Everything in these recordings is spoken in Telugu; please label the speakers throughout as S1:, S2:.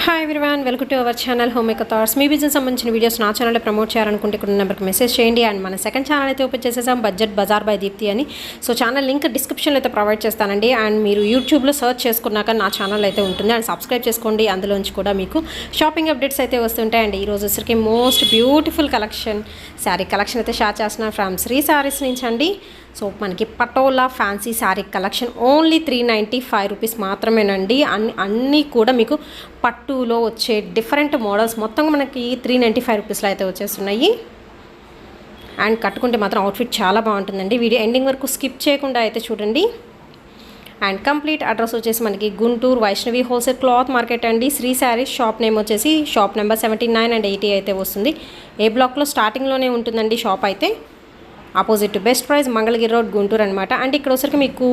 S1: Hi everyone, welcome to our channel home maker thoughts. Me business సంబంధించిన వీడియోస్ నా ఛానల్లో ప్రమోట్ చేయాలనుకుంటే ఇక్కడ నెంబర్కి మెసేజ్ చేయండి. అండ్ మన సెకండ్ ఛానల్ అయితే ఓపెన్ చేసేసాం, బడ్జెట్ బజార్ బై దీప్తి అని. సో ఛానల్ లింక్ డిస్క్రిప్షన్లో అయితే ప్రొవైడ్ చేస్తానండి. అండ్ మీరు యూట్యూబ్లో సర్చ్ చేసుకున్నాక నా ఛానల్ అయితే ఉంటుంది. అండ్ సబ్స్క్రైబ్ చేసుకోండి, అందులోంచి కూడా మీకు షాపింగ్ అప్డేట్స్ అయితే వస్తుంటాయి. అండ్ ఈరోజు వచ్చరికి most beautiful collection, sari collection అయితే షేర్ చేస్తున్నాను ఫ్రమ్ శ్రీ శారీస్ నుంచి అండి. సో మనకి Patola fancy sari collection only 395 rupees మాత్రమేనండి. అన్నీ కూడా మీకు పట్టులో వచ్చే డిఫరెంట్ మోడల్స్ మొత్తం మనకి 395 రూపీస్లో అయితే వచ్చేస్తున్నాయి. అండ్ కట్టుకుంటే మాత్రం అవుట్ఫిట్ చాలా బాగుంటుందండి. వీడియో ఎండింగ్ వరకు స్కిప్ చేయకుండా అయితే చూడండి. అండ్ కంప్లీట్ అడ్రస్ వచ్చేసి మనకి Guntur Vaishnavi wholesale cloth market అండి. శ్రీ శారీస్ షాప్ నేమ్ వచ్చేసి షాప్ నెంబర్ 79 అండ్ 80 అయితే వస్తుంది. ఏ బ్లాక్లో స్టార్టింగ్లోనే ఉంటుందండి షాప్ అయితే. Opposite best price Mangalagiri road Guntur అనమాట. అండ్ ఇక్కడ వచ్చరికి మీకు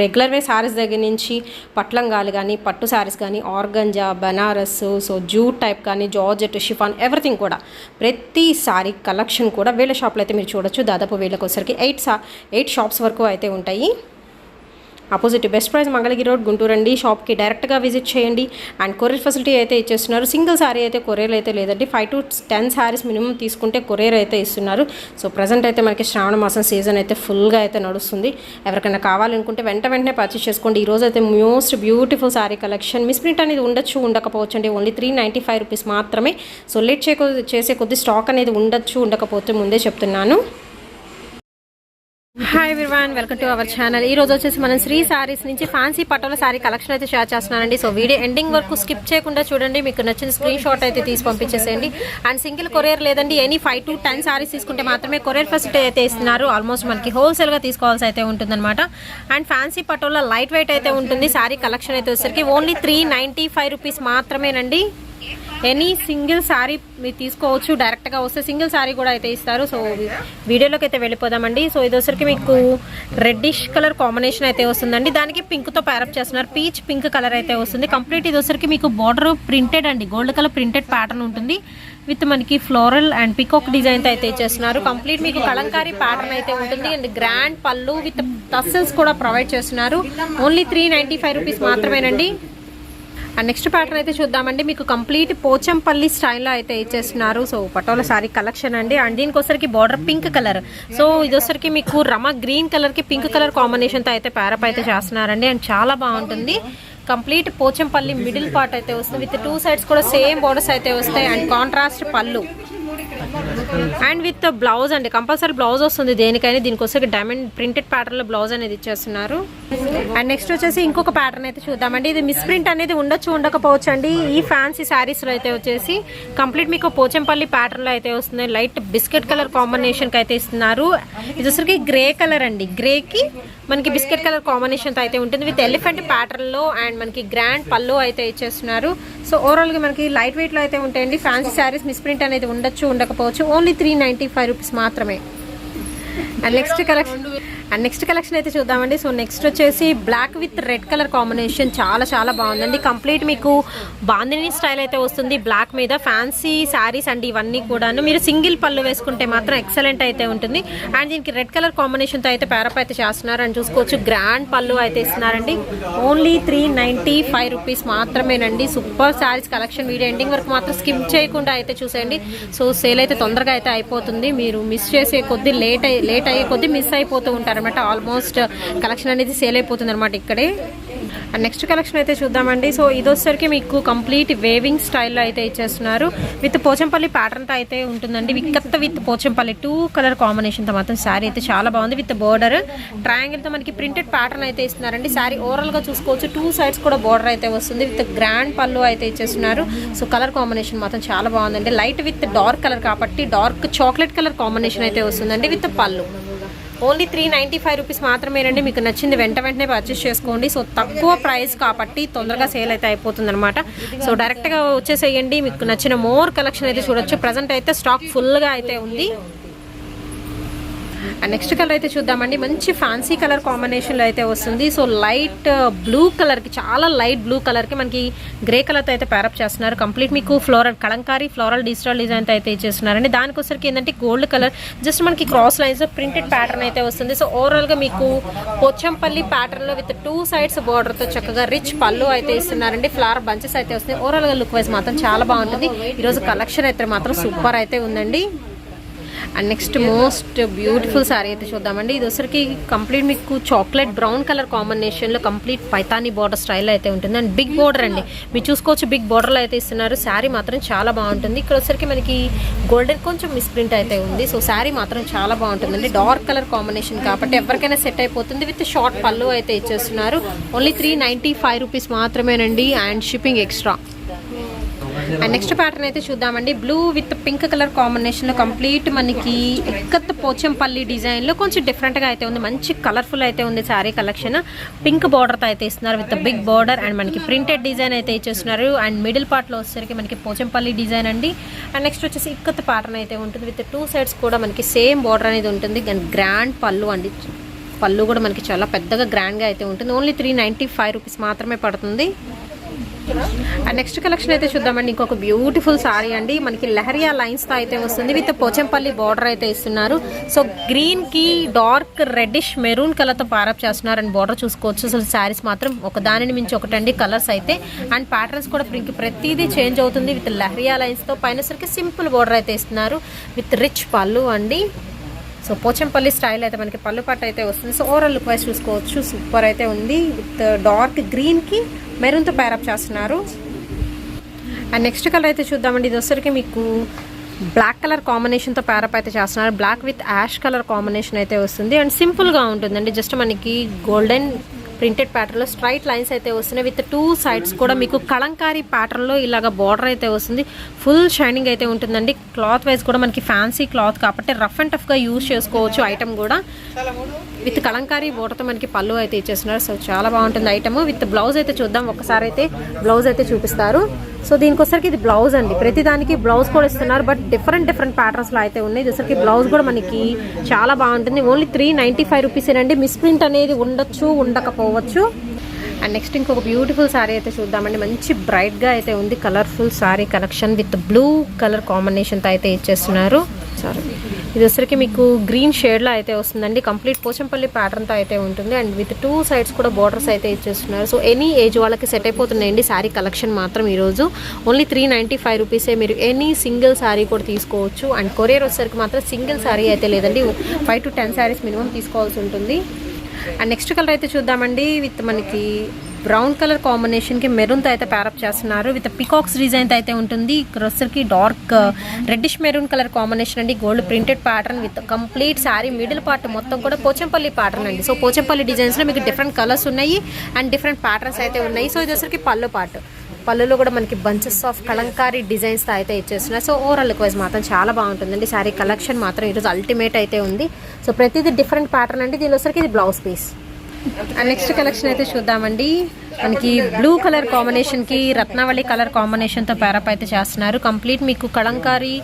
S1: రెగ్యులర్ వే శారీస్ దగ్గర నుంచి పట్లంగాలు కానీ, పట్టు శారీస్ కానీ, organza, Banaras, so jute type కానీ, జార్జెట్, షిఫాన్, ఎవ్రీథింగ్ కూడా ప్రతి శారీ కలెక్షన్ కూడా వీళ్ళ షాప్లో అయితే మీరు చూడొచ్చు. దాదాపు వీళ్ళకి వచ్చరికి 8 షాప్స్ వరకు అయితే ఉంటాయి. Opposite best price Mangalagiri road Guntur అండి. షాప్కి డైరెక్ట్గా విజిట్ చేయండి. అండ్ కొరియర్ ఫెసిలిటీ అయితే ఇచ్చేస్తున్నారు. సింగిల్ శారీ అయితే కొరియర్ అయితే లేదండి. 5 to 10 శారీస్ మినిమం తీసుకుంటే కొరియర్ అయితే ఇస్తున్నారు. సో ప్రజెంట్ అయితే మనకి శ్రావణ మాసం సీజన్ అయితే ఫుల్గా అయితే నడుస్తుంది. ఎవరికైనా కావాలనుకుంటే వెంటనే పర్చేస్ చేసుకోండి. ఈరోజు అయితే most beautiful sari collection. Miss print అనేది ఉండొచ్చు, ఉండకపోవచ్చు అండి. ఓన్లీ 395 రూపీస్ మాత్రమే. సో లేట్ చేసే కొద్ది స్టాక్ అనేది ఉండొచ్చు, ఉండకపోతే ముందే చెప్తున్నాను. Hi everyone, welcome to our channel. ఈ రోజు వచ్చేసి మనం శ్రీ శారీస్ నుంచి ఫ్యాన్సీ పటోలా శారీ కలెక్షన్ అయితే షేర్ చేస్తున్నానండి. సో వీడియో ఎండింగ్ వరకు స్కిప్ చేయకుండా చూడండి. మీకు నచ్చిన స్క్రీన్ షాట్ అయితే తీసి పంపించేసేయండి. అండ్ సింగిల్ కొరియర్ లేదండి, ఎనీ 5 to 10 శారీస్ తీసుకుంటే మాత్రమే కొరియర్ ఫెసిలిటీ అయితే ఇస్తున్నారు. ఆల్మోస్ట్ మనకి హోల్సేల్గా తీసుకోవాల్సి అయితే ఉంటుందన్నమాట. And fancy Patola light weight అయితే ఉంటుంది. శారీ కలెక్షన్ అయితే వచ్చేసరికి ఓన్లీ 395 రూపీస్ మాత్రమేనండి. ఎనీ సింగిల్ శారీ మీరు తీసుకోవచ్చు. డైరెక్ట్గా వస్తే సింగిల్ శారీ కూడా అయితే ఇస్తారు. సో వీడియోలోకి అయితే వెళ్ళిపోదామండి. సో ఇది వచ్చరికి మీకు రెడ్డిష్ కలర్ కాంబినేషన్ అయితే వస్తుందండి. దానికి పింక్తో ప్యారప్ చేస్తున్నారు. పీచ్ పింక్ కలర్ అయితే వస్తుంది. కంప్లీట్ ఇది వచ్చరికి మీకు బార్డర్ ప్రింటెడ్ అండి, గోల్డ్ కలర్ ప్రింటెడ్ ప్యాటర్న్ ఉంటుంది. విత్ మనకి ఫ్లోరల్ అండ్ పికాక్ డిజైన్ అయితే ఇచ్చేస్తున్నారు. కంప్లీట్ మీకు కలంకారీ ప్యాటర్న్ అయితే ఉంటుంది. అండ్ గ్రాండ్ పళ్ళు విత్ టస్సెల్స్ కూడా ప్రొవైడ్ చేస్తున్నారు. ఓన్లీ 395 రూపీస్ మాత్రమేనండి. అండ్ నెక్స్ట్ ప్యాటర్న్ అయితే చూద్దామండి. మీకు కంప్లీట్ పోచంపల్లి స్టైల్లో అయితే ఇచ్చేస్తున్నారు. సో పటోలా శారీ కలెక్షన్ అండి. అండ్ దీనికి వచ్చరికి బార్డర్ పింక్ కలర్, సో ఇది వచ్చరికి మీకు రమ గ్రీన్ కలర్కి పింక్ కలర్ కాంబినేషన్తో అయితే ప్యారప్ అయితే చేస్తున్నారండి. అండ్ చాలా బాగుంటుంది. కంప్లీట్ పోచంపల్లి మిడిల్ పార్ట్ అయితే వస్తుంది. విత్ 2 సైడ్స్ కూడా సేమ్ బోర్డర్స్ అయితే వస్తాయి. అండ్ కాంట్రాస్ట్ పళ్ళు అండ్ విత్ బ్లౌజ్ అండి, కంపల్సరీ బ్లౌజ్ వస్తుంది దేనికైనా. దీనికి వచ్చి డైమండ్ ప్రింటెడ్ ప్యాటర్న్లో బ్లౌజ్ అనేది ఇచ్చేస్తున్నారు. అండ్ నెక్స్ట్ వచ్చేసి ఇంకొక ప్యాటర్న్ అయితే చూద్దామండి. ఇది మిస్ ప్రింట్ అనేది ఉండొచ్చు, ఉండకపోవచ్చు అండి. ఈ ఫ్యాన్సీ శారీస్లో అయితే వచ్చేసి కంప్లీట్ మీకు పోచంపల్లి ప్యాటర్న్లో అయితే వస్తుంది. లైట్ బిస్కెట్ కలర్ కాంబినేషన్కి అయితే ఇస్తున్నారు. ఇది వచ్చరికి గ్రే కలర్ అండి. గ్రేకి మనకి బిస్కెట్ కలర్ కాంబినేషన్తో అయితే ఉంటుంది. విత్ ఎలిఫెంట్ ప్యాటర్న్లో అండ్ మనకి గ్రాండ్ పళ్ళు అయితే ఇచ్చేస్తున్నారు. సో ఓవరాల్గా మనకి లైట్ వెయిట్లో అయితే ఉంటాయండి. ఫ్యాన్సీ శారీస్ మిస్ ప్రింట్ అనేది ఉండొచ్చు, ఉండకపోవచ్చు. ఓన్లీ 395 రూపీస్ మాత్రమే. అండ్ నెక్స్ట్ కలెక్షన్ అయితే చూద్దామండి. సో నెక్స్ట్ వచ్చేసి black with red colour combination చాలా బాగుందండి. కంప్లీట్ మీకు బాందిని స్టైల్ అయితే వస్తుంది. బ్లాక్ మీద ఫ్యాన్సీ శారీస్ అండి ఇవన్నీ కూడాను. మీరు సింగిల్ పళ్ళు వేసుకుంటే మాత్రం ఎక్సలెంట్ అయితే ఉంటుంది. అండ్ దీనికి రెడ్ కలర్ కాంబినేషన్తో అయితే ప్యారప్ అయితే చేస్తున్నారు. అని చూసుకోవచ్చు. గ్రాండ్ పళ్ళు అయితే ఇస్తున్నారండి. ఓన్లీ 395 రూపీస్ మాత్రమేనండి. Super saris collection. Video ending వరకు మాత్రం స్కిప్ చేయకుండా అయితే చూసేయండి. సో సేల్ అయితే తొందరగా అయితే అయిపోతుంది. మీరు మిస్ చేసే కొద్దీ లేట్ అయ్యే కొద్దీ మిస్ అయిపోతూ ఉంటారు అనమాట. ఆల్మోస్ట్ కలెక్షన్ అనేది సేల్ అయిపోతుంది అనమాట ఇక్కడే. అండ్ నెక్స్ట్ కలెక్షన్ అయితే చూద్దామండి. సో ఇది వచ్చేసరికి మీకు కంప్లీట్ వేవింగ్ స్టైల్లో అయితే ఇచ్చేస్తున్నారు. విత్ పోచంపల్లి ప్యాటర్న్తో అయితే ఉంటుందండి. విత్ పోచంపల్లి 2 కలర్ కాంబినేషన్తో మాత్రం శారీ అయితే చాలా బాగుంది. విత్ బోర్డర్ ట్రయాంగిల్తో మనకి ప్రింటెడ్ ప్యాటర్న్ అయితే ఇస్తున్నారండి. శారీ ఓవరాల్గా చూసుకోవచ్చు. 2 సైడ్స్ కూడా బోర్డర్ అయితే వస్తుంది. విత్ గ్రాండ్ పళ్ళు అయితే ఇచ్చేస్తున్నారు. సో కలర్ కాంబినేషన్ మాత్రం చాలా బాగుందండి. లైట్ విత్ డార్క్ కలర్ కాబట్టి డార్క్ చాక్లెట్ కలర్ కాంబినేషన్ అయితే వస్తుందండి. విత్ పళ్ళు ఓన్లీ 395 రూపీస్ మాత్రమేనండి. మీకు నచ్చింది వెంటనే పర్చేస్ చేసుకోండి. సో తక్కువ ప్రైస్ కాబట్టి తొందరగా సేల్ అయితే అయిపోతుంది అనమాట. సో డైరెక్ట్గా వచ్చేసేయండి. మీకు నచ్చిన మోర్ కలెక్షన్ అయితే చూడొచ్చు. ప్రజెంట్ అయితే స్టాక్ ఫుల్గా అయితే ఉంది. అండ్ నెక్స్ట్ కలర్ అయితే చూద్దామండి. మంచి ఫ్యాన్సీ కలర్ కాంబినేషన్లో అయితే వస్తుంది. సో లైట్ బ్లూ కలర్కి, చాలా లైట్ బ్లూ కలర్కి మనకి గ్రే కలర్తో అయితే ప్యారప్ చేస్తున్నారు. కంప్లీట్ మీకు ఫ్లోరల్ కలంకారీ ఫ్లోరల్ డిజిటల్ డిజైన్తో అయితే ఇచ్చేస్తున్నారండి. దానికోసరికి ఏంటంటే గోల్డ్ కలర్ జస్ట్ మనకి క్రాస్ లైన్స్ ప్రింటెడ్ ప్యాటర్న్ అయితే వస్తుంది. సో ఓవరాల్గా మీకు పోచంపల్లి ప్యాటర్న్లో విత్ 2 సైడ్స్ బార్డర్తో చక్కగా రిచ్ పళ్ళు అయితే ఇస్తున్నారండి. ఫ్లవర్ బంచెస్ అయితే వస్తాయి. ఓవరాల్గా లుక్ వైజ్ మాత్రం చాలా బాగుంటుంది. ఈరోజు కలెక్షన్ అయితే మాత్రం సూపర్ అయితే ఉందండి. And next most beautiful sari అయితే చూద్దామండి. ఇది వచ్చరికి కంప్లీట్ మీకు చాక్లెట్ బ్రౌన్ కలర్ కాంబినేషన్లో కంప్లీట్ పైతానీ బార్డర్ స్టైల్ అయితే ఉంటుంది. అండ్ బిగ్ బార్డర్ అండి, మీరు చూసుకోవచ్చు బిగ్ బార్డర్లో అయితే ఇస్తున్నారు. శారీ మాత్రం చాలా బాగుంటుంది. ఇక్కడ వచ్చరికి మనకి గోల్డెన్ కొంచెం మిస్ప్రింట్ అయితే ఉంది. సో శారీ మాత్రం చాలా బాగుంటుందండి. డార్క్ కలర్ కాంబినేషన్ కాబట్టి ఎవరికైనా సెట్ అయిపోతుంది. విత్ షార్ట్ పళ్ళు అయితే ఇచ్చేస్తున్నారు. ఓన్లీ 395 రూపీస్ మాత్రమేనండి and shipping extra. And next pattern అయితే చూద్దామండి. బ్లూ విత్ పింక్ కలర్ కాంబినేషన్లో కంప్లీట్ మనకి ఎక్కత్ పోచంపల్లి డిజైన్లో కొంచెం డిఫరెంట్గా అయితే ఉంది. మంచి కలర్ఫుల్ అయితే ఉంది శారీ కలెక్షన్. పింక్ బార్డర్తో అయితే ఇస్తున్నారు విత్ బిగ్ బార్డర్ అండ్ మనకి ప్రింటెడ్ డిజైన్ అయితే ఇచ్చేస్తున్నారు. అండ్ మిడిల్ పార్ట్లో వచ్చేసరికి మనకి పోచంపల్లి డిజైన్ అండి. అండ్ నెక్స్ట్ వచ్చేసి ఇక్కత్ ప్యాటర్న్ అయితే ఉంటుంది. విత్ 2 సైడ్స్ కూడా మనకి సేమ్ బార్డర్ అనేది ఉంటుంది. అండ్ గ్రాండ్ పళ్ళు అండి. పళ్ళు కూడా మనకి చాలా పెద్దగా గ్రాండ్గా అయితే ఉంటుంది. ఓన్లీ 395 రూపీస్ మాత్రమే పడుతుంది. అండ్ నెక్స్ట్ కలెక్షన్ అయితే చూద్దామండి. ఇంకొక బ్యూటిఫుల్ సారీ అండి. మనకి లహరియా లైన్స్తో అయితే వస్తుంది. విత్ పోచంపల్లి బార్డర్ అయితే ఇస్తున్నారు. సో గ్రీన్కి డార్క్ రెడ్డిష్ మెరూన్ కలర్తో పారప్ చేస్తున్నారు. అండ్ బార్డర్ చూసుకోవచ్చు. అసలు శారీస్ మాత్రం ఒక దానిని మించి ఒకటండి కలర్స్ అయితే. అండ్ ప్యాటర్న్స్ కూడా ప్రతిదీ చేంజ్ అవుతుంది. విత్ లహరియా లైన్స్తో పైన సరికి సింపుల్ బార్డర్ అయితే ఇస్తున్నారు. విత్ రిచ్ పళ్ళు అండి. సో పోచంపల్లి స్టైల్ అయితే మనకి పళ్ళు పట్టు అయితే వస్తుంది. సో ఓవరాల్ లుక్ వైజ్ చూసుకోవచ్చు. సూపర్ అయితే ఉంది. విత్ డార్క్ గ్రీన్కి మెరూన్తో ప్యారప్ చేస్తున్నారు. అండ్ నెక్స్ట్ కలర్ అయితే చూద్దామండి. ఇది వచ్చరికి మీకు బ్లాక్ కలర్ కాంబినేషన్తో ప్యారప్ అయితే చేస్తున్నారు. Black with ash colour combination అయితే వస్తుంది. అండ్ సింపుల్గా ఉంటుందండి. జస్ట్ మనకి గోల్డెన్ ప్రింటెడ్ ప్యాటర్న్లో స్ట్రైట్ లైన్స్ అయితే వస్తున్నాయి. విత్ 2 సైడ్స్ కూడా మీకు కలంకారీ ప్యాటర్న్లో ఇలాగ బార్డర్ అయితే వస్తుంది. ఫుల్ షైనింగ్ అయితే ఉంటుందండి. క్లాత్ వైజ్ కూడా మనకి ఫ్యాన్సీ క్లాత్ కాబట్టి రఫ్ అండ్ టఫ్గా యూజ్ చేసుకోవచ్చు. ఐటమ్ కూడా విత్ కలంకారీ బోర్డర్తో మనకి పళ్ళు అయితే ఇచ్చేస్తున్నారు. సో చాలా బాగుంటుంది ఐటమ్. విత్ బ్లౌజ్ అయితే చూద్దాం. ఒకసారి అయితే బ్లౌజ్ అయితే చూపిస్తారు. సో దీనికోసరికి ఇది బ్లౌజ్ అండి. ప్రతిదానికి బ్లౌజ్ కూడా ఇస్తున్నారు. బట్ డిఫరెంట్ ప్యాటర్న్స్లో అయితే ఉన్నాయి. ఇది బ్లౌజ్ కూడా మనకి చాలా బాగుంటుంది. ఓన్లీ 395 రూపీసేనండి. మిస్ప్రింట్ అనేది ఉండొచ్చు, ఉండకపోవచ్చు. అండ్ నెక్స్ట్ ఇంకొక బ్యూటిఫుల్ శారీ అయితే చూద్దామండి. మంచి బ్రైట్గా అయితే ఉంది. Colourful sari collection with blue colour కాంబినేషన్తో అయితే ఇచ్చేస్తున్నారు. సారీ, ఇది వచ్చరికి మీకు గ్రీన్ షేడ్లో అయితే వస్తుందండి. కంప్లీట్ పోచంపల్లి ప్యాటర్న్తో అయితే ఉంటుంది. అండ్ విత్ 2 సైడ్స్ కూడా బార్డర్స్ అయితే ఇచ్చేస్తున్నారు. సో ఎనీ ఏజ్ వాళ్ళకి సెట్ అయిపోతున్నాయండి శారీ కలెక్షన్ మాత్రం ఈరోజు. ఓన్లీ 395 రూపీసే. మీరు ఎనీ సింగిల్ శారీ కూడా తీసుకోవచ్చు. అండ్ కొరియర్ వచ్చేసరికి మాత్రం సింగిల్ శారీ అయితే లేదండి. 5 to 10 శారీస్ మినిమం తీసుకోవాల్సి ఉంటుంది. అండ్ నెక్స్ట్ కలర్ అయితే చూద్దామండి. విత్ మనకి బ్రౌన్ కలర్ కాంబినేషన్కి మెరూన్తో అయితే ప్యారప్ చేస్తున్నారు. విత్ పికాక్స్ డిజైన్తో అయితే ఉంటుంది. ఇక్కడ వచ్చరికి dark reddish maroon colour combination అండి. Gold printed pattern with complete sari middle part మొత్తం కూడా పోచంపల్లి ప్యాటర్న్ అండి. సో పోచంపల్లి డిజైన్స్లో మీకు డిఫరెంట్ కలర్స్ ఉన్నాయి అండ్ డిఫరెంట్ ప్యాటర్న్స్ అయితే ఉన్నాయి. సో ఇది వచ్చరికి పళ్ళు పార్ట్. పళ్ళులో కూడా మనకి బంచెస్ ఆఫ్ కలంకారీ డిజైన్స్తో అయితే ఇచ్చేస్తున్నాయి. సో ఓవరాల్ లుక్ వైజ్ మాత్రం చాలా బాగుంటుందండి. శారీ కలెక్షన్ మాత్రం ఈరోజు అల్టిమేట్ అయితే ఉంది. సో ప్రతిదీ డిఫరెంట్ ప్యాటర్న్ అండి. దీని వచ్చరికి ఇది blouse piece. And next collection అయితే చూద్దామండి. మనకి బ్లూ కలర్ కాంబినేషన్కి రత్నావళి కలర్ కాంబినేషన్తో ప్యారప్ అయితే చేస్తున్నారు. కంప్లీట్ మీకు కలంకారీ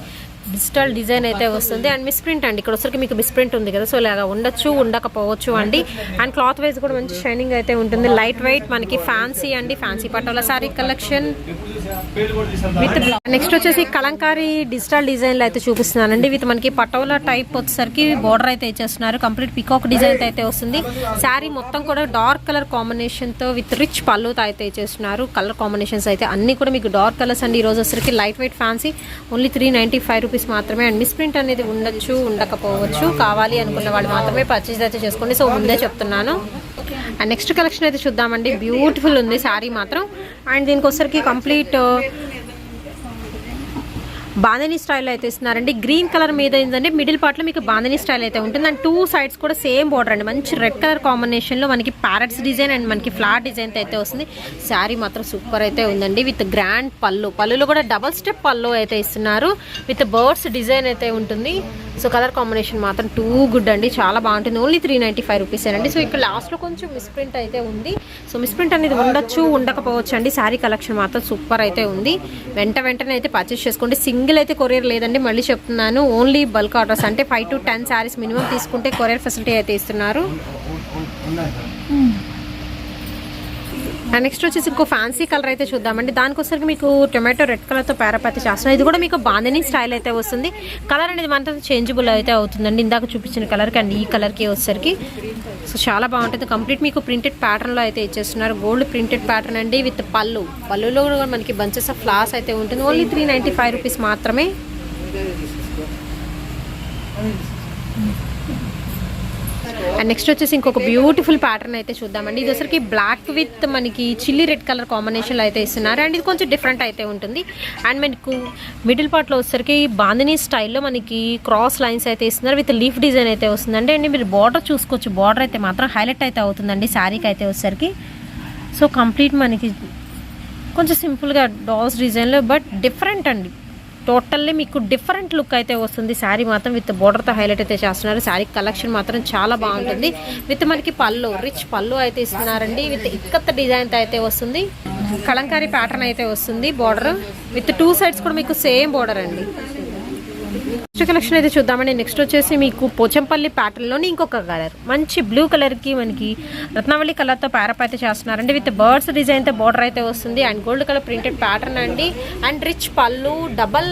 S1: డిజిటల్ డిజైన్ అయితే వస్తుంది. అండ్ మిస్ప్రింట్ అండి. ఇక్కడ వచ్చరికి మీకు మిస్ప్రింట్ ఉంది కదా. సో ఇలాగా ఉండొచ్చు, ఉండకపోవచ్చు అండి. అండ్ క్లాత్ వైజ్ కూడా మంచి షైనింగ్ అయితే ఉంటుంది. లైట్ వెయిట్ మనకి ఫ్యాన్సీ అండి. Fancy patola sari collection with next వచ్చేసి కలంకారీ డిజిటల్ డిజైన్లో అయితే చూపిస్తున్నానండి. విత్ మనకి పటోలా టైప్ వచ్చేసరికి బార్డర్ అయితే ఇచ్చేస్తున్నారు. కంప్లీట్ పికాక్ డిజైన్ అయితే వస్తుంది. శారీ మొత్తం కూడా డార్క్ కలర్ కాంబినేషన్తో విత్ రిచ్ పళ్ళుతో అయితే ఇచ్చేస్తున్నారు. కలర్ కాంబినేషన్స్ అయితే అన్ని కూడా మీకు డార్క్ కలర్స్ అండి. ఈ రోజు వచ్చేసరికి light weight fancy only 395 rupees మాత్రమే. అండ్ మిస్ప్రింట్ అనేది ఉండొచ్చు, ఉండకపోవచ్చు. కావాలి అనుకున్న వాళ్ళు మాత్రమే పర్చేజ్ అయితే చేసుకోండి. సో ముందే చెప్తున్నాను. అండ్ నెక్స్ట్ కలెక్షన్ అయితే చూద్దామండి. బ్యూటిఫుల్ ఉంది శారీ మాత్రం. అండ్ దీనికి వచ్చరికి కంప్లీట్ బాందిని స్టైల్ అయితే ఇస్తున్నారండి. గ్రీన్ కలర్ మీద ఏంటంటే మిడిల్ పార్ట్లో మీకు బాందిని స్టైల్ అయితే ఉంటుంది. అండ్ 2 సైడ్స్ కూడా సేమ్ బార్డర్ అండి. మంచి రెడ్ కలర్ కాంబినేషన్లో మనకి ప్యారెట్స్ డిజైన్ అండ్ మనకి ఫ్లవర్ డిజైన్ అయితే వస్తుంది. శారీ మాత్రం సూపర్ అయితే ఉందండి. విత్ గ్రాండ్ పళ్ళు. పళ్ళులో కూడా డబల్ స్టెప్ పళ్ళు అయితే ఇస్తున్నారు. విత్ బర్డ్స్ డిజైన్ అయితే ఉంటుంది. సో కలర్ కాంబినేషన్ మాత్రం టూ గుడ్ అండి, చాలా బాగుంటుంది. ఓన్లీ 395 రూపీస్ అండి. సో ఇక్కడ లాస్ట్లో కొంచెం మిస్ప్రింట్ అయితే ఉంది. సో మిస్ప్రింట్ అనేది ఉండొచ్చు ఉండకపోవచ్చు అండి. శారీ కలెక్షన్ మాత్రం సూపర్ అయితే ఉంది. వెంటనే అయితే పర్చేస్ చేసుకోండి. సింగిల్ అయితే కొరియర్ లేదండి, మళ్ళీ చెప్తున్నాను. ఓన్లీ బల్క్ ఆర్డర్స్ అంటే 5 to 10 శారీస్ మినిమం తీసుకుంటే కొరియర్ ఫెసిలిటీ అయితే ఇస్తున్నారు. అండ్ నెక్స్ట్ వచ్చేసి ఇంకో ఫ్యాన్సీ కలర్ అయితే చూద్దామండి. దానికోసరికి మీకు టొమాటో రెడ్ కలర్తో పేరపతి చేస్తున్నాం. ఇది కూడా మీకు బాందిని స్టైల్ అయితే వస్తుంది. కలర్ అనేది మనతో చేంజబుల్ అయితే అవుతుందండి, ఇందాక చూపించిన కలర్కి అండ్ ఈ కలర్కి వచ్చేసరికి. సో చాలా బాగుంటుంది. కంప్లీట్ మీకు ప్రింటెడ్ ప్యాటర్న్లో అయితే ఇచ్చేస్తున్నారు. గోల్డ్ ప్రింటెడ్ ప్యాటర్న్ అండి విత్ పళ్ళులో కూడా మనకి బంచెస్ ఆఫ్ ఫ్లవర్స్ అయితే ఉంటుంది. ఓన్లీ 395 రూపీస్ మాత్రమే. అండ్ నెక్స్ట్ వచ్చేసి ఇంకొక బ్యూటిఫుల్ ప్యాటర్న్ అయితే చూద్దామండి. ఇది వచ్చరికి బ్లాక్ విత్ మనకి చిల్లీ రెడ్ కలర్ కాంబినేషన్లో అయితే ఇస్తున్నారు. అండ్ ఇది కొంచెం డిఫరెంట్ అయితే ఉంటుంది. అండ్ మనకు మిడిల్ పార్ట్లో వచ్చేసరికి బాందినీ స్టైల్లో మనకి క్రాస్ లైన్స్ అయితే ఇస్తున్నారు విత్ లీఫ్ డిజైన్ అయితే వస్తుందండి. అండ్ మీరు బార్డర్ చూసుకోవచ్చు, బార్డర్ అయితే మాత్రం హైలైట్ అయితే అవుతుందండి శారీకి అయితే వచ్చేసరికి. సో కంప్లీట్ మనకి కొంచెం సింపుల్గా డాల్స్ డిజైన్లో బట్ డిఫరెంట్ అండి. టోటల్లీ మీకు డిఫరెంట్ లుక్ అయితే వస్తుంది. శారీ మాత్రం విత్ బోర్డర్తో హైలైట్ అయితే చేస్తున్నారు. శారీ కలెక్షన్ మాత్రం చాలా బాగుంటుంది. విత్ మనకి రిచ్ పళ్ళు అయితే ఇస్తున్నారండి. విత్ ఇక్కత్ డిజైన్తో అయితే వస్తుంది. కలంకారీ ప్యాటర్న్ అయితే వస్తుంది. బోర్డర్ విత్ 2 సైడ్స్ కూడా మీకు సేమ్ బోర్డర్ అండి. నెక్స్ట్ కలెక్షన్ అయితే చూద్దామండి. నెక్స్ట్ వచ్చేసి మీకు పోచంపల్లి ప్యాటర్న్లోని ఇంకొక కలర్ మంచి బ్లూ కలర్కి మనకి రత్నావళి కలర్తో ప్యారప్ అయితే చేస్తున్నారండి. విత్ బర్డ్స్ డిజైన్తో బోర్డర్ అయితే వస్తుంది. And gold colour printed pattern అండి. అండ్ రిచ్ పళ్ళు డబల్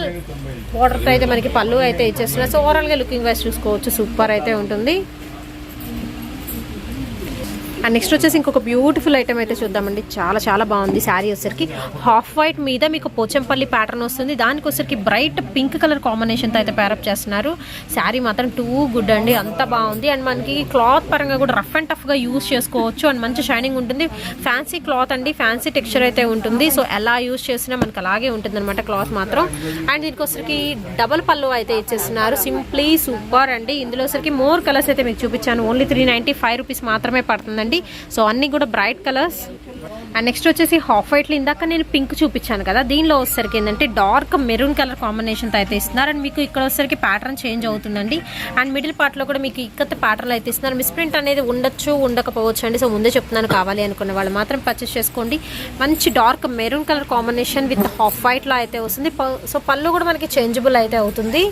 S1: బోర్డర్తో అయితే మనకి పళ్ళు అయితే ఇచ్చేస్తున్నారు. సో ఓవరాల్గా లుకింగ్ వైజ్ చూసుకోవచ్చు, సూపర్ అయితే ఉంటుంది. అండ్ నెక్స్ట్ వచ్చేసి ఇంకొక బ్యూటిఫుల్ ఐటమ్ అయితే చూద్దామండి. చాలా బాగుంది. శారీ వచ్చరికి హాఫ్ వైట్ మీద మీకు పోచంపల్లి ప్యాటర్న్ వస్తుంది. దానికి వచ్చరికి బ్రైట్ పింక్ కలర్ కాంబినేషన్తో అయితే ప్యారప్ చేస్తున్నారు. శారీ మాత్రం టూ గుడ్ అండి, అంత బాగుంది. అండ్ మనకి క్లాత్ పరంగా కూడా రఫ్ అండ్ టఫ్గా యూజ్ చేసుకోవచ్చు. అండ్ మంచి షైనింగ్ ఉంటుంది. ఫ్యాన్సీ క్లాత్ అండి, ఫ్యాన్సీ టెక్స్చర్ అయితే ఉంటుంది. సో ఎలా యూజ్ చేసినా మనకి అలాగే ఉంటుంది అనమాట క్లాత్ మాత్రం. అండ్ దీనికి వచ్చరికి డబల్ పళ్ళు అయితే ఇచ్చేస్తున్నారు. సింప్లీ సూపర్ అండి. ఇందులో వచ్చరికి మోర్ కలర్స్ అయితే మీకు చూపించాను. ఓన్లీ 395 రూపీస్ మాత్రమే పడుతుందండి. సో అన్ని కూడా బ్రైట్ కలర్స్. అండ్ నెక్స్ట్ వచ్చేసి హాఫ్ వైట్లో ఇందాక నేను పింక్ చూపించాను కదా, దీనిలో వచ్చేసరికి ఏంటంటే డార్క్ మెరూన్ కలర్ కాంబినేషన్తో అయితే ఇస్తున్నారు. అండ్ మీకు ఇక్కడ వచ్చేసరికి ప్యాటర్న్ చేంజ్ అవుతుందండి. అండ్ మిడిల్ పార్ట్లో కూడా మీకు ఇక్కత ప్యాటర్న్ అయితే ఇస్తున్నారు. మిస్ప్రింట్ అనేది ఉండొచ్చు ఉండకపోవచ్చు అండి. సో ముందే చెప్తున్నాను, కావాలి అనుకున్న వాళ్ళు మాత్రం పర్చేస్ చేసుకోండి. మంచి dark maroon colour combination with half వైట్లో అయితే వస్తుంది. సో పళ్ళు కూడా మనకి చేంజబుల్ అయితే అవుతుంది.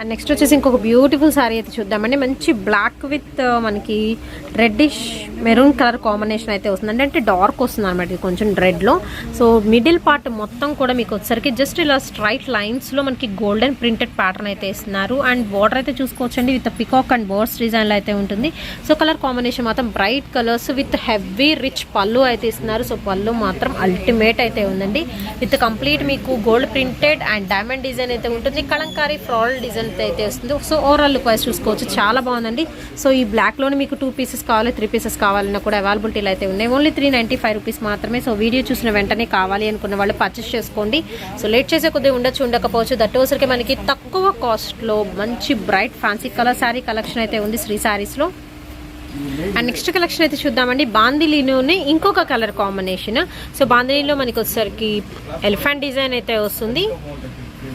S1: అండ్ నెక్స్ట్ వచ్చేసి ఇంకొక బ్యూటిఫుల్ శారీ అయితే చూద్దామండి. మంచి బ్లాక్ విత్ మనకి రెడ్డిష్ మెరూన్ కలర్ కాంబినేషన్ అయితే వస్తుంది. అంటే డార్క్ వస్తుంది అనమాట, ఇది కొంచెం రెడ్లో. సో మిడిల్ పార్ట్ మొత్తం కూడా మీకు వచ్చేసరికి జస్ట్ ఇలా స్ట్రైట్ లైన్స్లో మనకి గోల్డెన్ ప్రింటెడ్ ప్యాటర్న్ అయితే ఇస్తున్నారు. అండ్ బార్డర్ అయితే చూసుకోవచ్చండి విత్ పికాక్ అండ్ బర్డ్స్ డిజైన్లో అయితే ఉంటుంది. సో కలర్ కాంబినేషన్ మాత్రం bright colours with heavy rich పళ్ళు అయితే ఇస్తున్నారు. సో పళ్ళు మాత్రం అల్టిమేట్ అయితే ఉందండి. విత్ కంప్లీట్ మీకు gold printed and diamond design అయితే ఉంటుంది. కలంకారీ ఫ్లోరల్ డిజైన్ అయితే వస్తుంది. సో ఓవరాల్ లుక్ వైజ్ చూసుకోవచ్చు, చాలా బాగుందండి. సో ఈ బ్లాక్లోనే మీకు 2 పీసెస్ కావాలి, 3 పీసెస్ కావాలన్నా కూడా అవైలబిలిటీలు అయితే ఉన్నాయి. ఓన్లీ 395 రూపీస్ మాత్రమే. సో వీడియో చూసిన వెంటనే కావాలి అనుకున్న వాళ్ళు పర్చేస్ చేసుకోండి. సో లేట్ చేసే కొద్దిగా ఉండకపోవచ్చు. దట్టోసరికి మనకి తక్కువ కాస్ట్లో మంచి bright fancy colour sari collection అయితే ఉంది శ్రీ శారీస్లో. అండ్ నెక్స్ట్ కలెక్షన్ అయితే చూద్దామండి. బాందిలీలోనే ఇంకొక కలర్ కాంబినేషన్. సో బాందిలీలో మనకి వచ్చేసరికి ఎలిఫెంట్ డిజైన్ అయితే వస్తుంది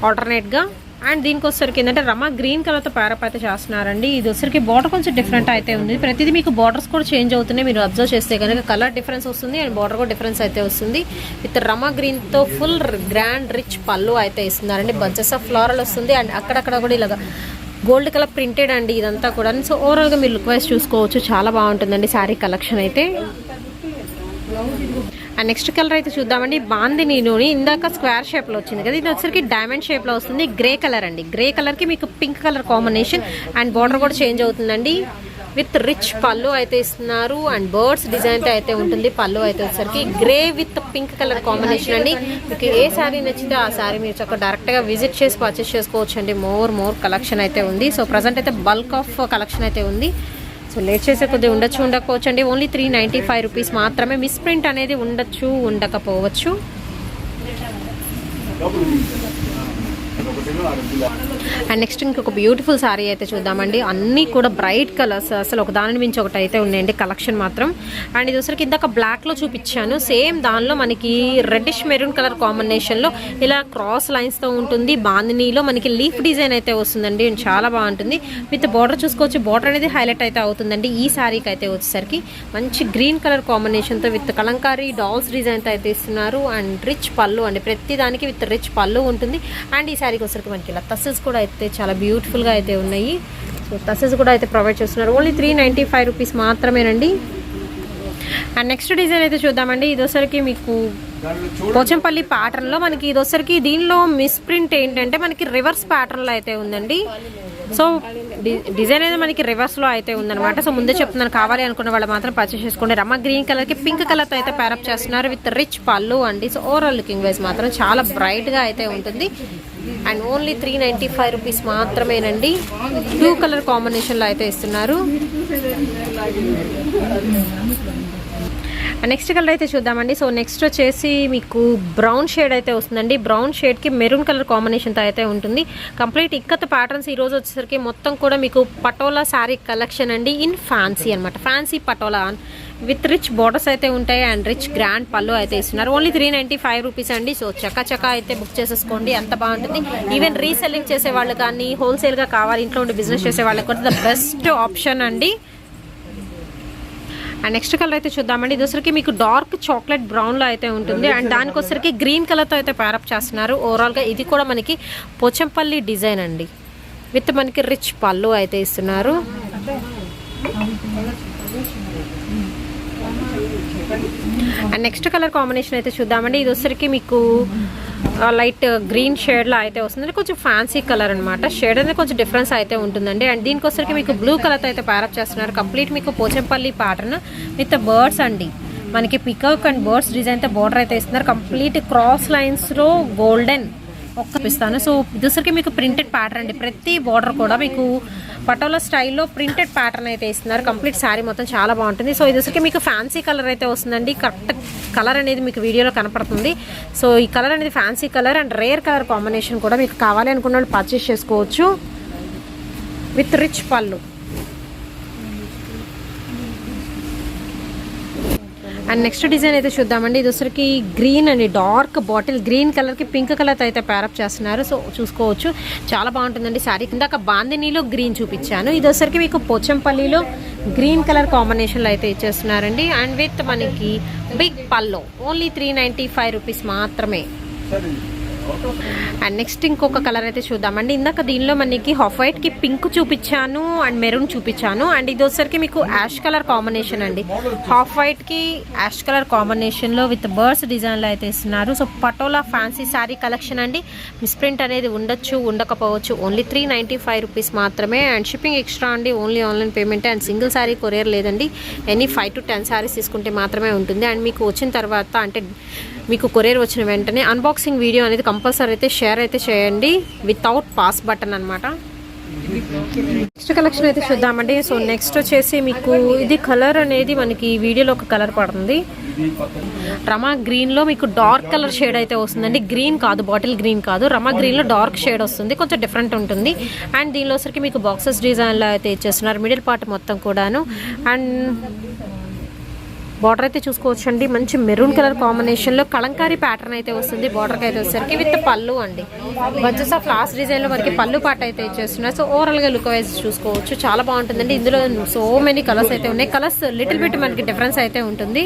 S1: ఆల్టర్నేట్గా. అండ్ దీనికి వచ్చేసరికి ఏంటంటే రమా గ్రీన్ కలర్తో ప్యారప్ అయితే చేస్తున్నారండి. ఇది వచ్చేసరికి బార్డర్ కొంచెం డిఫరెంట్ అయితే ఉంది. ప్రతిదీ మీకు బార్డర్స్ కూడా చేంజ్ అవుతున్నాయి. మీరు అబ్జర్వ్ చేస్తే కనుక కలర్ డిఫరెన్స్ వస్తుంది అండ్ బార్డర్ కూడా డిఫరెన్స్ అయితే వస్తుంది. విత్ రమా గ్రీన్తో ఫుల్ గ్రాండ్ రిచ్ పళ్ళు అయితే ఇస్తున్నారండి. బంచెస్ ఆఫ్ ఫ్లోరల్ వస్తుంది. అండ్ అక్కడక్కడ కూడా ఇలాగా గోల్డ్ కలర్ ప్రింటెడ్ అండి ఇదంతా కూడా. సో ఓవరాల్గా మీరు లుక్ వైజ్ చూసుకోవచ్చు, చాలా బాగుంటుందండి శారీ కలెక్షన్ అయితే. అండ్ నెక్స్ట్ కలర్ అయితే చూద్దామండి. బాందినీలోని ఇందాక స్క్వేర్ షేప్లో వచ్చింది కదా, ఇది వచ్చరికి డైమండ్ షేప్లో వస్తుంది. గ్రే కలర్ అండి. గ్రే కలర్కి మీకు pink colour combination and border కూడా చేంజ్ అవుతుందండి. విత్ రిచ్ పళ్ళు అయితే ఇస్తున్నారు. అండ్ బర్డ్స్ డిజైన్తో అయితే ఉంటుంది. పళ్ళు అయితే వచ్చరికి grey with pink colour combination అండి. మీకు ఏ శారీ నచ్చితే ఆ శారీ మీరు చక్కగా డైరెక్ట్గా విజిట్ చేసి పర్చేస్ చేసుకోవచ్చు అండి. మోర్ కలెక్షన్ అయితే ఉంది. సో ప్రజెంట్ అయితే బల్క్ ఆఫ్ కలెక్షన్ అయితే ఉంది. సో లేట్ చేసే కొద్దిగా ఉండకపోవచ్చు అండి. ఓన్లీ 395 రూపీస్ మాత్రమే. మిస్ప్రింట్ అనేది ఉండకపోవచ్చు. అండ్ నెక్స్ట్ ఇంకొక బ్యూటిఫుల్ సారీ అయితే చూద్దామండి. అన్నీ కూడా బ్రైట్ కలర్స్, అసలు ఒక దాని మించి ఒకటి అయితే ఉన్నాయండి కలెక్షన్ మాత్రం. అండ్ ఇది వచ్చరికి ఇందాక బ్లాక్లో చూపించాను, సేమ్ దానిలో మనకి రెడ్డిష్ మెరూన్ కలర్ కాంబినేషన్లో ఇలా క్రాస్ లైన్స్తో ఉంటుంది. బాందినీలో మనకి లీఫ్ డిజైన్ అయితే వస్తుందండి, చాలా బాగుంటుంది. విత్ బార్డర్ చూసుకోవచ్చు, బార్డర్ అనేది హైలైట్ అయితే అవుతుందండి. ఈ సారీకి అయితే వచ్చేసరికి మంచి గ్రీన్ కలర్ కాంబినేషన్తో విత్ కలంకారీ డాల్స్ డిజైన్తో అయితే ఇస్తున్నారు. అండ్ రిచ్ పళ్ళు అండి, ప్రతి దానికి విత్ రిచ్ పళ్ళు ఉంటుంది. అండ్ ఈ సారీకి వచ్చరికి మనకి ఇలా టసల్స్ కూడా అయితే చాలా బ్యూటిఫుల్గా అయితే ఉన్నాయి. సో టసల్స్ కూడా అయితే ప్రొవైడ్ చేస్తున్నారు. ఓన్లీ 395 రూపీస్ మాత్రమేనండి. అండ్ నెక్స్ట్ డిజైన్ అయితే చూద్దామండి. ఇది వచ్చరికి మీకు పోచంపల్లి ప్యాటర్న్లో మనకి ఇది వచ్చరికి దీనిలో మిస్ప్రింట్ ఏంటంటే మనకి రివర్స్ ప్యాటర్న్లో అయితే ఉందండి. సో డిజైన్ అనేది మనకి రివర్స్లో అయితే ఉందన్నమాట. సో ముందే చెప్తున్నాను, కావాలి అనుకున్న వాళ్ళు మాత్రం పర్చేస్ చేసుకోండి. రమ గ్రీన్ కలర్కి పింక్ కలర్తో అయితే ప్యారప్ చేస్తున్నారు విత్ రిచ్ పళ్ళు అండి. సో ఓవరాల్ లుకింగ్ వైజ్ మాత్రం చాలా బ్రైట్గా అయితే ఉంటుంది. అండ్ ఓన్లీ 395 రూపీస్ మాత్రమేనండి. బ్లూ కలర్ కాంబినేషన్లో అయితే ఇస్తున్నారు. నెక్స్ట్ కలర్ అయితే చూద్దామండి. సో నెక్స్ట్ వచ్చేసి మీకు బ్రౌన్ షేడ్ అయితే వస్తుందండి. బ్రౌన్ షేడ్కి మెరూన్ కలర్ కాంబినేషన్తో అయితే ఉంటుంది. కంప్లీట్ ఇక్కత్ ప్యాటర్న్స్ ఈరోజు వచ్చేసరికి మొత్తం కూడా మీకు పటోలా శారీ కలెక్షన్ అండి, ఇన్ ఫ్యాన్సీ అనమాట. Fancy patola with rich borders అయితే ఉంటాయి అండ్ రిచ్ గ్రాండ్ పళ్ళు అయితే ఇస్తున్నారు. ఓన్లీ 395 రూపీస్ అండి. సో చక్క అయితే బుక్ చేసేసుకోండి, ఎంత బాగుంటుంది. ఈవెన్ రీసెల్లింగ్ చేసే వాళ్ళు కానీ హోల్సేల్గా కావాలి, ఇంట్లో ఉండి బిజినెస్ చేసే వాళ్ళకి కూడా ద బెస్ట్ ఆప్షన్ అండి. అండ్ నెక్స్ట్ కలర్ అయితే చూద్దామండి. ఇది వచ్చరికి మీకు డార్క్ చాక్లెట్ బ్రౌన్లో అయితే ఉంటుంది. అండ్ దానికి వచ్చరికి గ్రీన్ కలర్తో అయితే ప్యారప్ చేస్తున్నారు. ఓవరాల్గా ఇది కూడా మనకి పోచంపల్లి డిజైన్ అండి, విత్ మనకి రిచ్ పళ్ళు అయితే ఇస్తున్నారు. అండ్ నెక్స్ట్ కలర్ కాంబినేషన్ అయితే చూద్దామండి. ఇది వచ్చరికి మీకు లైట్ గ్రీన్ షేడ్లో అయితే వస్తుంది. కొంచెం ఫ్యాన్సీ కలర్ అనమాట. షేడ్ అనేది కొంచెం డిఫరెన్స్ అయితే ఉంటుందండి. అండ్ దీనికోసరికి మీకు బ్లూ కలర్తో అయితే ప్యారప్ చేస్తున్నారు. కంప్లీట్ మీకు పోచంపల్లి ప్యాటర్న్ విత్ బర్డ్స్ అండి, మనకి పికాక్ అండ్ బర్డ్స్ డిజైన్తో బార్డర్ అయితే ఇస్తున్నారు. కంప్లీట్ క్రాస్ లైన్స్లో గోల్డెన్ ఒక్కపిస్తాను. సో ఇదొసరికి మీకు ప్రింటెడ్ ప్యాటర్న్ అండి. ప్రతి బార్డర్ కూడా మీకు పటోలా స్టైల్లో ప్రింటెడ్ ప్యాటర్న్ అయితే ఇస్తున్నారు. కంప్లీట్ శారీ మొత్తం చాలా బాగుంటుంది. సో ఇదొసరికి మీకు ఫ్యాన్సీ కలర్ అయితే వస్తుందండి. కరెక్ట్ కలర్ అనేది మీకు వీడియోలో కనపడుతుంది. సో ఈ కలర్ అనేది fancy colour and rare colour combination కూడా మీకు కావాలి అనుకున్న వాళ్ళు పర్చేస్ చేసుకోవచ్చు విత్ రిచ్ పళ్ళు. అండ్ నెక్స్ట్ డిజైన్ అయితే చూద్దామండి. ఇది వచ్చరికి గ్రీన్ అండి, డార్క్ బాటిల్ గ్రీన్ కలర్కి పింక్ కలర్ అయితే ప్యారప్ చేస్తున్నారు. సో చూసుకోవచ్చు, చాలా బాగుంటుందండి శారీ. ఇందాక బాందినీలో గ్రీన్ చూపించాను, ఇది వచ్చరికి మీకు పోచంపల్లిలో గ్రీన్ కలర్ కాంబినేషన్లో అయితే ఇచ్చేస్తున్నారండి. అండ్ విత్ మనకి బిగ్ పల్లో ఓన్లీ 395 రూపీస్ మాత్రమే. అండ్ నెక్స్ట్ ఇంకొక కలర్ అయితే చూద్దామండి. ఇందాక దీనిలో మనకి హాఫ్ వైట్కి పింక్ చూపించాను అండ్ మెరూన్ చూపించాను. అండ్ ఇది వచ్చరికి మీకు యాష్ కలర్ కాంబినేషన్ అండి. హాఫ్ వైట్కి యాష్ కలర్ కాంబినేషన్లో విత్ బర్డ్స్ డిజైన్లో అయితే ఇస్తున్నారు. So patola fancy sari collection అండి. మిస్ప్రింట్ అనేది ఉండొచ్చు, ఉండకపోవచ్చు. ఓన్లీ 395 రూపీస్ మాత్రమే. అండ్ షిప్పింగ్ ఎక్స్ట్రా అండి, only online payment. And single sari courier లేదండి, ఎనీ 5 to 10 శారీస్ తీసుకుంటే మాత్రమే ఉంటుంది. అండ్ మీకు వచ్చిన తర్వాత అంటే మీకు కొరియర్ వచ్చిన వెంటనే అన్బాక్సింగ్ వీడియో అనేది కంపల్సరీ అయితే షేర్ అయితే చేయండి వితౌట్ పాస్ బటన్ అనమాట. నెక్స్ట్ కలెక్షన్ అయితే చూద్దామండి. సో నెక్స్ట్ వచ్చేసి మీకు ఇది కలర్ అనేది మనకి వీడియోలో ఒక కలర్ పడుతుంది. రమా గ్రీన్లో మీకు డార్క్ కలర్ షేడ్ అయితే వస్తుందండి. గ్రీన్ కాదు, బాటిల్ గ్రీన్ కాదు, రమా గ్రీన్లో డార్క్ షేడ్ వస్తుంది, కొంచెం డిఫరెంట్ ఉంటుంది. అండ్ దీనిలో సరికి మీకు బాక్సెస్ డిజైన్లో అయితే ఇచ్చేస్తున్నారు. మిడిల్ పార్ట్ మొత్తం కూడాను. అండ్ బార్డర్ అయితే చూసుకోవచ్చండి, మంచి మెరూన్ కలర్ కాంబినేషన్లో కలంకారీ ప్యాటర్న్ అయితే వస్తుంది. బార్డర్కి అయితే వచ్చేసరికి విత్ పళ్ళు అండి, బంచెస్ ఆఫ్ ఫ్లవర్స్ డిజైన్లో మనకి పళ్ళు పాట అయితే ఇచ్చేస్తున్నారు. సో ఓవరాల్గా లుక్ వైజ్ చూసుకోవచ్చు, చాలా బాగుంటుందండి. ఇందులో సో మెనీ కలర్స్ అయితే ఉన్నాయి. కలర్స్ లిటిల్ బిట్ మనకి డిఫరెన్స్ అయితే ఉంటుంది.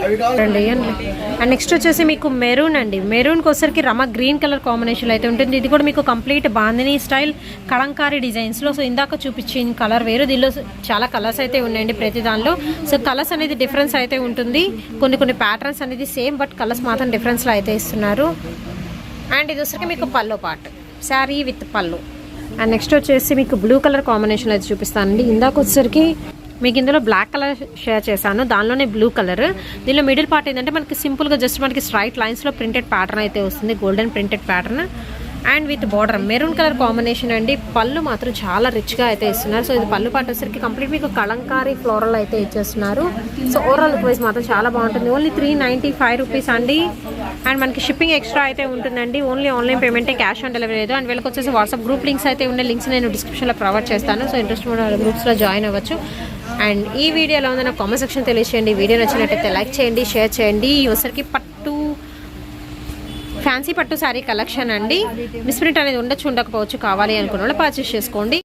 S1: అండ్ నెక్స్ట్ వచ్చేసి మీకు మెరూన్ అండి. మెరూన్కి వచ్చేసరికి రమ గ్రీన్ కలర్ కాంబినేషన్లో అయితే ఉంటుంది. ఇది కూడా మీకు కంప్లీట్ బాందినీ స్టైల్ కలంకారీ డిజైన్స్లో. సో ఇందాక చూపించిన కలర్ వేరు, దీనిలో చాలా కలర్స్ అయితే ఉన్నాయండి ప్రతి దానిలో. సో కలర్స్ అనేది డిఫరెన్స్ అయితే ఉంటుంది. కొన్ని ప్యాటర్న్స్ అనేది సేమ్, బట్ కలర్స్ మాత్రం డిఫరెన్స్లో అయితే ఇస్తున్నారు. అండ్ ఇది వచ్చరికి మీకు పల్లో పార్ట్, శారీ విత్ పళ్ళు. అండ్ నెక్స్ట్ వచ్చేసి మీకు బ్లూ కలర్ కాంబినేషన్ అయితే చూపిస్తానండి. ఇందాక వచ్చేసరికి మీకు ఇందులో బ్లాక్ కలర్ షేర్ చేశాను, దానిలోనే బ్లూ కలర్. దీనిలో మిడిల్ పార్ట్ ఏంటంటే మనకి సింపుల్గా జస్ట్ మనకి స్ట్రైట్ లైన్స్లో ప్రింటెడ్ ప్యాటర్న్ అయితే వస్తుంది, golden printed pattern. And with border maroon colour combination అండి. పళ్ళు మాత్రం చాలా రిచ్గా అయితే ఇస్తున్నారు. సో ఇది పళ్ళు పాటు వచ్చేసరికి కంప్లీట్ మీకు కలంకారీ ఫ్లోరల్ అయితే ఇచ్చేస్తున్నారు. సో ఓవరాల్ లుక్ వైజ్ మాత్రం చాలా బాగుంటుంది. ఓన్లీ 395 రూపీస్ అండి. అండ్ మనకి షిప్పింగ్ ఎక్స్ట్రా అయితే ఉంటుందండి. ఓన్లీ ఆన్లైన్ పేమెంటే, క్యాష్ ఆన్ డెలివరీ లేదు. అండ్ వీళ్ళకి వచ్చేసి వాట్సాప్ గ్రూప్ లింక్స్ అయితే ఉండే లింక్స్ నేను డిస్క్రిప్షన్లో ప్రొవైడ్ చేస్తాను. సో ఇంట్రెస్ట్ ఉన్న గ్రూప్స్లో జాయిన్ అవ్వచ్చు. అండ్ ఈ వీడియోలో ఉంది నాకు కామెంట్ సెక్షన్ తెలియచేయండి. వీడియో నచ్చినట్టయితే లైక్ చేయండి, షేర్ చేయండి. ఒకసారికి పట్టు ఫ్యాన్సీ పట్టు శారీ కలెక్షన్ అండి. మిస్ప్రింట్ అనేది ఉండొచ్చు ఉండకపోవచ్చు, కావాలి అనుకున్న వాళ్ళు పర్చేస్ చేసుకోండి.